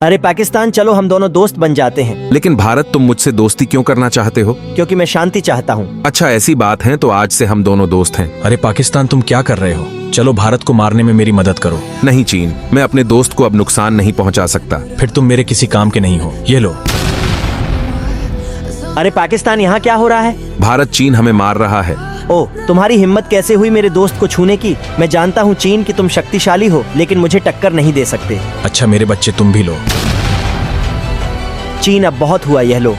अरे पाकिस्तान, चलो हम दोनों दोस्त बन जाते हैं। लेकिन भारत, तुम मुझसे दोस्ती क्यों करना चाहते हो? क्योंकि मैं शांति चाहता हूँ। अच्छा, ऐसी बात है तो आज से हम दोनों दोस्त हैं। अरे पाकिस्तान, तुम क्या कर रहे हो? चलो भारत को मारने में मेरी मदद करो। नहीं चीन, मैं अपने दोस्त को अब नुकसान नहीं पहुंचा सकता। फिर तुम मेरे किसी काम के नहीं हो। ये लो। अरे पाकिस्तान, यहाँ क्या हो रहा है? भारत चीन हमें मार रहा है। ओह, तुम्हारी हिम्मत कैसे हुई मेरे दोस्त को छूने की? मैं जानता हूँ चीन कि तुम शक्तिशाली हो, लेकिन मुझे टक्कर नहीं दे सकते। अच्छा मेरे बच्चे, तुम भी लो। चीन, अब बहुत हुआ, यह लो।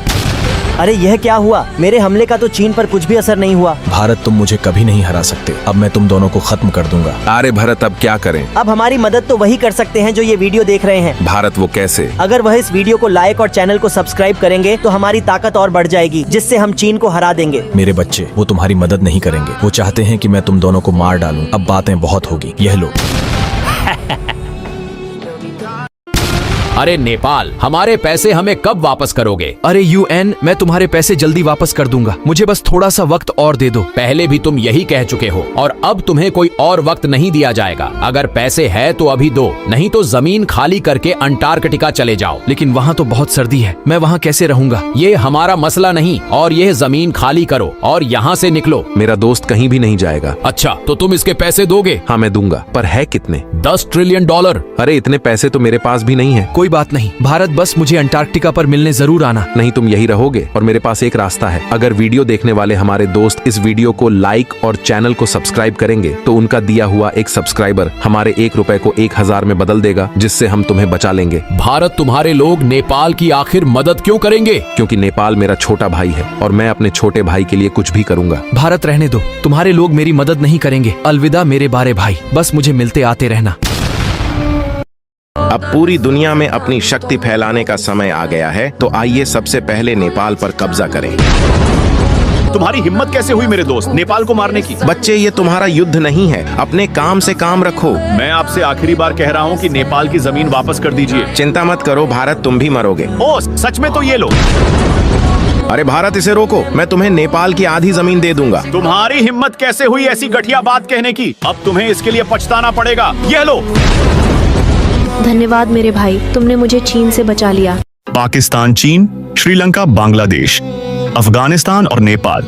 अरे यह क्या हुआ? मेरे हमले का तो चीन पर कुछ भी असर नहीं हुआ। भारत, तुम मुझे कभी नहीं हरा सकते। अब मैं तुम दोनों को खत्म कर दूंगा। अरे भारत, अब क्या करें? अब हमारी मदद तो वही कर सकते हैं जो ये वीडियो देख रहे हैं। भारत, वो कैसे? अगर वह इस वीडियो को लाइक और चैनल को सब्सक्राइब करेंगे तो हमारी ताकत और बढ़ जाएगी, जिससे हम चीन को हरा देंगे। मेरे बच्चे, वो तुम्हारी मदद नहीं करेंगे। वो चाहते हैं कि मैं तुम दोनों को मार डालूं। अब बातें बहुत होगी। यह लो। अरे नेपाल, हमारे पैसे हमें कब वापस करोगे? अरे यूएन, मैं तुम्हारे पैसे जल्दी वापस कर दूंगा। मुझे बस थोड़ा सा वक्त और दे दो। पहले भी तुम यही कह चुके हो और अब तुम्हें कोई और वक्त नहीं दिया जाएगा। अगर पैसे है तो अभी दो, नहीं तो जमीन खाली करके अंटार्कटिका चले जाओ। लेकिन वहाँ तो बहुत सर्दी है, मैं वहाँ कैसे रहूंगा? ये हमारा मसला नहीं, और यह जमीन खाली करो और यहाँ से निकलो। मेरा दोस्त कहीं भी नहीं जाएगा। अच्छा, तो तुम इसके पैसे दोगे? हाँ, मैं दूंगा, पर है कितने? $10 ट्रिलियन। अरे इतने पैसे तो मेरे पास भी नहीं है। कोई बात नहीं भारत, बस मुझे अंटार्कटिका पर मिलने जरूर आना। नहीं, तुम यही रहोगे और मेरे पास एक रास्ता है। अगर वीडियो देखने वाले हमारे दोस्त इस वीडियो को लाइक और चैनल को सब्सक्राइब करेंगे तो उनका दिया हुआ एक सब्सक्राइबर हमारे 1 रुपए को 1000 में बदल देगा, जिससे हम तुम्हें बचा लेंगे। भारत, तुम्हारे लोग नेपाल की आखिर मदद क्यों करेंगे? क्योंकि नेपाल मेरा छोटा भाई है और मैं अपने छोटे भाई के लिए कुछ भी करूंगा। भारत, रहने दो, तुम्हारे लोग मेरी मदद नहीं करेंगे। अलविदा मेरे बारे भाई, बस मुझे मिलते आते रहना। अब पूरी दुनिया में अपनी शक्ति फैलाने का समय आ गया है, तो आइए सबसे पहले नेपाल पर कब्जा करें। तुम्हारी हिम्मत कैसे हुई मेरे दोस्त नेपाल को मारने की? बच्चे, ये तुम्हारा युद्ध नहीं है, अपने काम से काम रखो। मैं आपसे आखिरी बार कह रहा हूँ कि नेपाल की जमीन वापस कर दीजिए। चिंता मत करो भारत, तुम भी मरोगे। ओह सच में? तो ये लो। अरे भारत, इसे रोको, मैं तुम्हें नेपाल की आधी जमीन दे दूंगा। तुम्हारी हिम्मत कैसे हुई ऐसी घटिया बात कहने की? अब तुम्हें इसके लिए पछताना पड़ेगा। ये लो। धन्यवाद मेरे भाई, तुमने मुझे चीन से बचा लिया। पाकिस्तान, चीन, श्रीलंका, बांग्लादेश, अफगानिस्तान और नेपाल,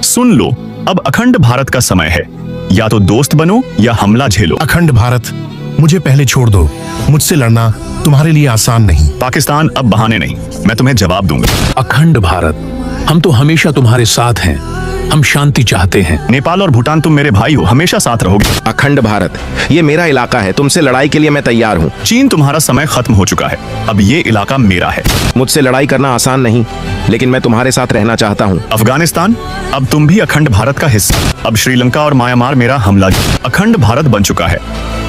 सुन लो, अब अखंड भारत का समय है। या तो दोस्त बनो या हमला झेलो। अखंड भारत, मुझे पहले छोड़ दो। मुझसे लड़ना तुम्हारे लिए आसान नहीं। पाकिस्तान, अब बहाने नहीं, मैं तुम्हें जवाब दूंगा। अखंड भारत, हम तो हमेशा तुम्हारे साथ हैं। हम शांति चाहते हैं। नेपाल और भूटान, तुम मेरे भाई हो, हमेशा साथ रहोगे। अखंड भारत, ये मेरा इलाका है, तुमसे लड़ाई के लिए मैं तैयार हूँ। चीन, तुम्हारा समय खत्म हो चुका है, अब ये इलाका मेरा है। मुझसे लड़ाई करना आसान नहीं, लेकिन मैं तुम्हारे साथ रहना चाहता हूँ। अफगानिस्तान, अब तुम भी अखंड भारत का हिस्सा। अब श्रीलंका और म्यांमार मेरा हमला। अखंड भारत बन चुका है,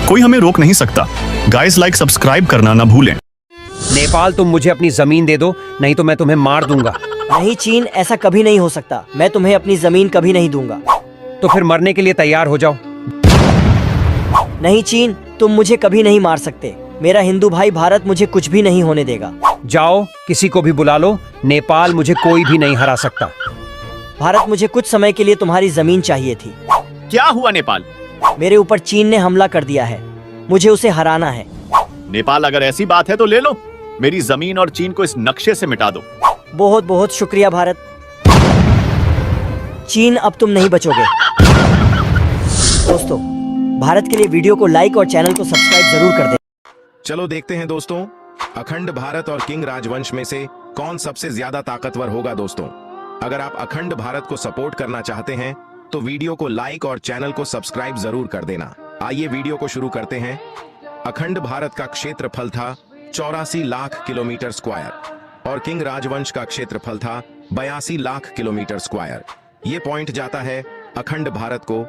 कोई हमें रोक नहीं सकता। गाइस, लाइक सब्सक्राइब करना ना भूलें। नेपाल, तुम मुझे अपनी जमीन दे दो, नहीं तो मैं तुम्हें मार दूंगा। नहीं चीन, ऐसा कभी नहीं हो सकता। मैं तुम्हें अपनी जमीन कभी नहीं दूंगा। तो फिर मरने के लिए तैयार हो जाओ। नहीं चीन, तुम मुझे कभी नहीं मार सकते। मेरा हिंदू भाई भारत मुझे कुछ भी नहीं होने देगा। जाओ, किसी को भी बुला लो। नेपाल, मुझे कोई भी नहीं हरा सकता। भारत, मुझे कुछ समय के लिए तुम्हारी जमीन चाहिए थी। क्या हुआ नेपाल? मेरे ऊपर चीन ने हमला कर दिया है, मुझे उसे हराना है। नेपाल, अगर ऐसी बात है तो ले लो मेरी जमीन और चीन को इस नक्शे से मिटा दो। बहुत बहुत शुक्रिया भारत। चीन, अब तुम नहीं बचोगे। दोस्तों, भारत के लिए वीडियो को लाइक और चैनल को सब्सक्राइब जरूर कर दें। चलो देखते हैं दोस्तों, अखंड भारत और किंग राजवंश में से कौन सबसे ज्यादा ताकतवर होगा। दोस्तों, अगर आप अखंड भारत को सपोर्ट करना चाहते हैं तो वीडियो को लाइक और चैनल को सब्सक्राइब जरूर कर देना। आइए वीडियो को शुरू करते हैं। अखंड भारत का क्षेत्रफल था 84 लाख किलोमीटर स्क्वायर और किंग राजवंश का क्षेत्रफल था 82 लाख किलोमीटर स्क्वायर। ये पॉइंट जाता है अखंड भारत को।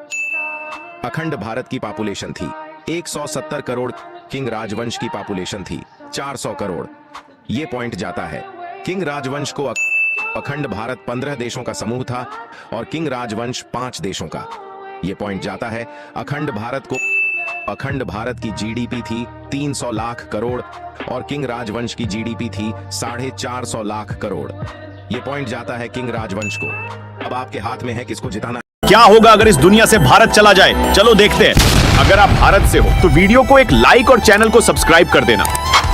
अखंड भारत की पॉपुलेशन थी 170 करोड़, किंग राजवंश की पॉपुलेशन थी 400 करोड़। ये पॉइंट जाता है किंग राजवंश को। अखंड भारत 15 देशों का समूह था और किंग राजवंश 5 देशों का। ये पॉइंट जाता है अखंड भारत को। अखंड भारत की जीडीपी थी 300 लाख करोड़ और किंग राजवंश की जीडीपी थी 450 लाख करोड़। ये पॉइंट जाता है किंग राजवंश को। अब आपके हाथ में है किसको जिताना। क्या होगा अगर इस दुनिया से भारत चला जाए? चलो देखते हैं। अगर आप भारत से हो तो वीडियो को एक लाइक और चैनल को सब्सक्राइब कर देना।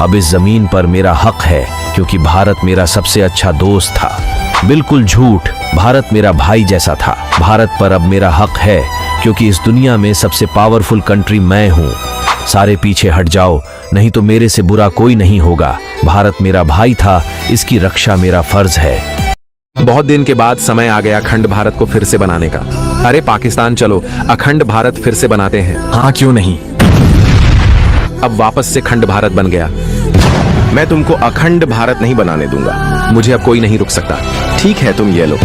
अब इस जमीन पर मेरा हक है क्योंकि भारत मेरा सबसे अच्छा दोस्त था। बिल्कुल झूठ, भारत मेरा भाई जैसा था। भारत पर अब मेरा हक है क्योंकि इस दुनिया में सबसे पावरफुल कंट्री मैं हूँ। सारे पीछे हट जाओ, नहीं तो मेरे से बुरा कोई नहीं होगा। भारत मेरा भाई था, इसकी रक्षा मेरा फर्ज है। बहुत दिन के बाद समय आ गया अखंड भारत को फिर से बनाने का। अरे पाकिस्तान चलो, अखंड भारत फिर से बनाते हैं। हाँ क्यों नहीं। अब वापस से खंड भारत बन गया। मैं तुमको अखंड भारत नहीं बनाने दूंगा। मुझे अब कोई नहीं रुक सकता। ठीक है, तुम ये लो।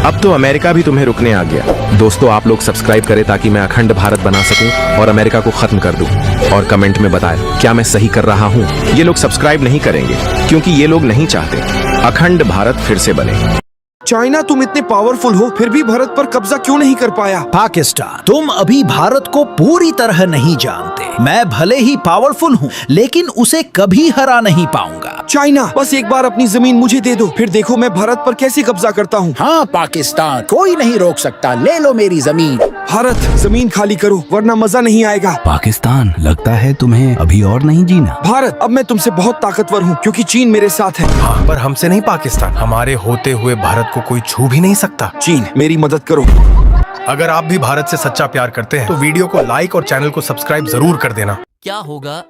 अब तो अमेरिका भी तुम्हें रुकने आ गया। दोस्तों आप लोग सब्सक्राइब करें ताकि मैं अखंड भारत बना सकूं और अमेरिका को खत्म कर दूं। और कमेंट में बताएं क्या मैं सही कर रहा हूं। ये लोग सब्सक्राइब नहीं करेंगे क्योंकि ये लोग नहीं चाहते अखंड भारत फिर से बने। चाइना, तुम इतने पावरफुल हो फिर भी भारत पर कब्जा क्यों नहीं कर पाया? पाकिस्तान, तुम अभी भारत को पूरी तरह नहीं जानते। मैं भले ही पावरफुल हूँ लेकिन उसे कभी हरा नहीं पाऊंगा। चाइना, बस एक बार अपनी जमीन मुझे दे दो, फिर देखो मैं भारत पर कैसे कब्जा करता हूँ। हाँ पाकिस्तान, कोई नहीं रोक सकता, ले लो मेरी जमीन। भारत, जमीन खाली करो वरना मजा नहीं आएगा। पाकिस्तान, लगता है तुम्हें अभी और नहीं जीना। भारत, अब मैं तुमसे बहुत ताकतवर हूँ क्योंकि चीन मेरे साथ है। हाँ, पर हमसे नहीं पाकिस्तान, हमारे होते हुए भारत को कोई छू भी नहीं सकता। चीन, मेरी मदद करो। अगर आप भी भारत से सच्चा प्यार करते हैं तो वीडियो को लाइक और चैनल को सब्सक्राइब जरूर कर देना। क्या होगा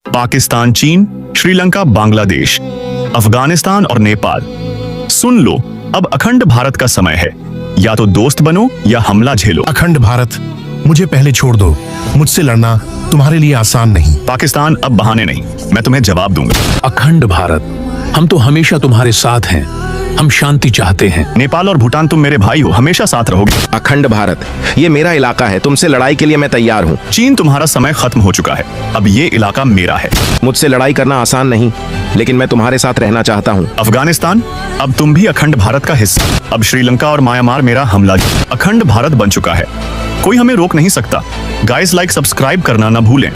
पाकिस्तान, चीन, श्रीलंका, बांग्लादेश, अफगानिस्तान और नेपाल। सुन लो, अब अखंड भारत का समय है। या तो दोस्त बनो या हमला झेलो। अखंड भारत, मुझे पहले छोड़ दो। मुझसे लड़ना तुम्हारे लिए आसान नहीं। पाकिस्तान, अब बहाने नहीं, मैं तुम्हें जवाब दूंगा। अखंड भारत, हम तो हमेशा तुम्हारे साथ हैं। हम शांति चाहते हैं। नेपाल और भूटान, तुम मेरे भाई हो, हमेशा साथ रहोगे। अखंड भारत, ये मेरा इलाका है, तुमसे लड़ाई के लिए मैं तैयार हूँ। चीन, तुम्हारा समय खत्म हो चुका है, अब ये इलाका मेरा है। मुझसे लड़ाई करना आसान नहीं, लेकिन मैं तुम्हारे साथ रहना चाहता हूँ। अफगानिस्तान, अब तुम भी अखंड भारत का हिस्सा। अब श्रीलंका और म्यांमार मेरा हमला। अखंड भारत बन चुका है, कोई हमें रोक नहीं सकता। गाइस, लाइक सब्सक्राइब करना ना भूलें।